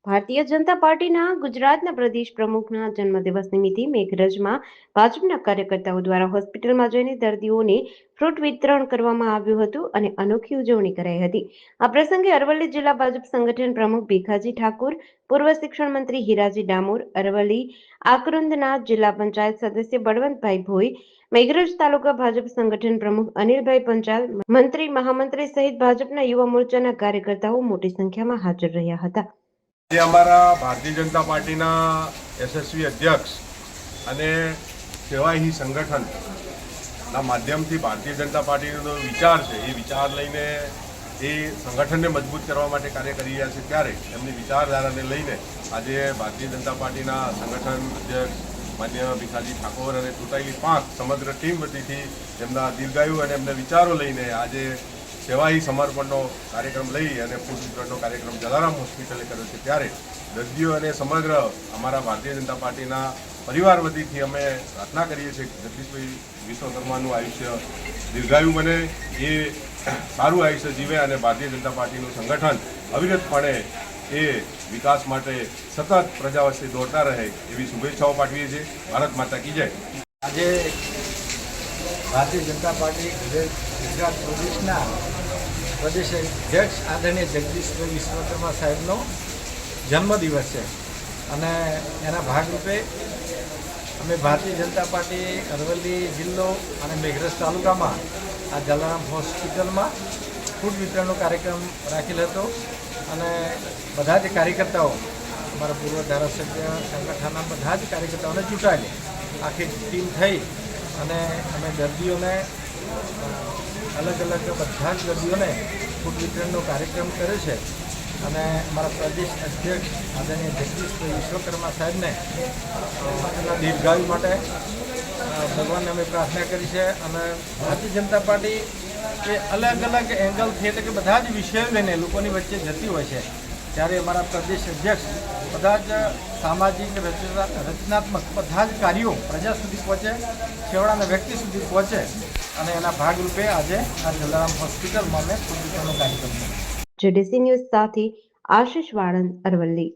ભારતીય જનતા પાર્ટીના ગુજરાતના પ્રદેશ પ્રમુખના જન્મદિવસ નિમિત્તે મેઘરજમાં ભાજપના કાર્યકર્તાઓ દ્વારા હોસ્પિટલમાં જઈને દર્દીઓને ફ્રૂટ વિતરણ કરવામાં આવ્યું હતું અને અનોખી ઉજવણી કરાઈ હતી. આ પ્રસંગે અરવલ્લી જિલ્લા ભાજપ સંગઠન પ્રમુખ ભીખાજી ઠાકોર, પૂર્વ શિક્ષણ મંત્રી હીરાજી ડામોર, અરવલ્લી આકરંદના જિલ્લા પંચાયત સદસ્ય બળવંતભાઈ ભોઈ, મેઘરજ તાલુકા ભાજપ સંગઠન પ્રમુખ અનિલભાઈ પંચાલ, મંત્રી મહામંત્રી સહિત ભાજપના યુવા મોરચાના કાર્યકર્તાઓ મોટી સંખ્યામાં હાજર રહ્યા હતા. જે અમારા ભારતીય જનતા પાર્ટીના યશસ્વી અધ્યક્ષ અને સેવાહી સંગઠનના માધ્યમથી ભારતીય જનતા પાર્ટીનો વિચાર છે, એ વિચાર લઈને એ સંગઠનને મજબૂત કરવા માટે કાર્ય કરી રહ્યા છે, ત્યારે એમની વિચારધારાને લઈને આજે ભારતીય જનતા પાર્ટીના સંગઠન અધ્યક્ષ માન્ય ભીખાજી ઠાકોર અને ચૂંટાયેલી 5 સમગ્ર ટીમ વતીથી એમના દીર્ઘાયુ અને એમના વિચારો લઈને આજે સેવાહી સમર્પણનો કાર્યક્રમ લઈ અને ફૂડ વિતરણનો કાર્યક્રમ જલારામ હોસ્પિટલે કર્યો છે. ત્યારે દર્દીઓ અને સમગ્ર અમારા ભારતીય જનતા પાર્ટીના પરિવાર વતીથી અમે પ્રાર્થના કરીએ છીએ કે જગદીશભાઈ વિશ્વકર્માનું આયુષ્ય દીર્ઘાયુ બને, એ સારું આયુષ્ય જીવે અને ભારતીય જનતા પાર્ટીનું સંગઠન અવિરતપણે એ વિકાસ માટે સતત પ્રજા વચ્ચે દોડતા રહે એવી શુભેચ્છાઓ પાઠવીએ છીએ. ભારત માતા કી જય. આજે ભારતીય જનતા પાર્ટી ગુજરાત પ્રદેશના પ્રદેશ અધ્યક્ષ આદરણીય જગદીશભાઈ વિશ્વકર્મા સાહેબનો જન્મદિવસ છે અને એના ભાગરૂપે અમે ભારતીય જનતા પાર્ટી અરવલ્લી જિલ્લો અને મેઘરજ તાલુકામાં આ જલારામ હોસ્પિટલમાં ફૂડ વિતરણનો કાર્યક્રમ રાખેલ હતો અને બધા જ કાર્યકર્તાઓ, અમારા પૂર્વ ધારાસભ્ય સંગઠનના બધા જ કાર્યકર્તાઓને ચૂંટાયેલી આખી ટીમ થઈ અને અમે દર્દીઓને અલગ અલગ બધા જ દર્દીઓને ફૂડ વિતરણનો કાર્યક્રમ કર્યો છે અને અમારા પ્રદેશ અધ્યક્ષ આદરણીય જગદીશભાઈ વિશ્વકર્મા સાહેબને એમના દીર્ઘાયુ માટે ભગવાનને અમે પ્રાર્થના કરી છે. અને ભારતીય જનતા પાર્ટી એ અલગ અલગ એંગલથી, એટલે કે બધા જ વિષયો લઈને લોકોની વચ્ચે જતી હોય છે, ત્યારે અમારા પ્રદેશ અધ્યક્ષ બધા જ સામાજિક રચનાત્મક બધા જ કાર્યો પ્રજા સુધી પહોંચે, છેવાડાના વ્યક્તિ સુધી પહોંચે અને એના ભાગરૂપે આજે આ જલારામ હોસ્પિટલમાં અમે ફૂડ વિતરણનો કાર્યક્રમ કર્યો. જેડીસી ન્યૂઝ સાથે આશીષ વાળંદ, અરવલ્લી.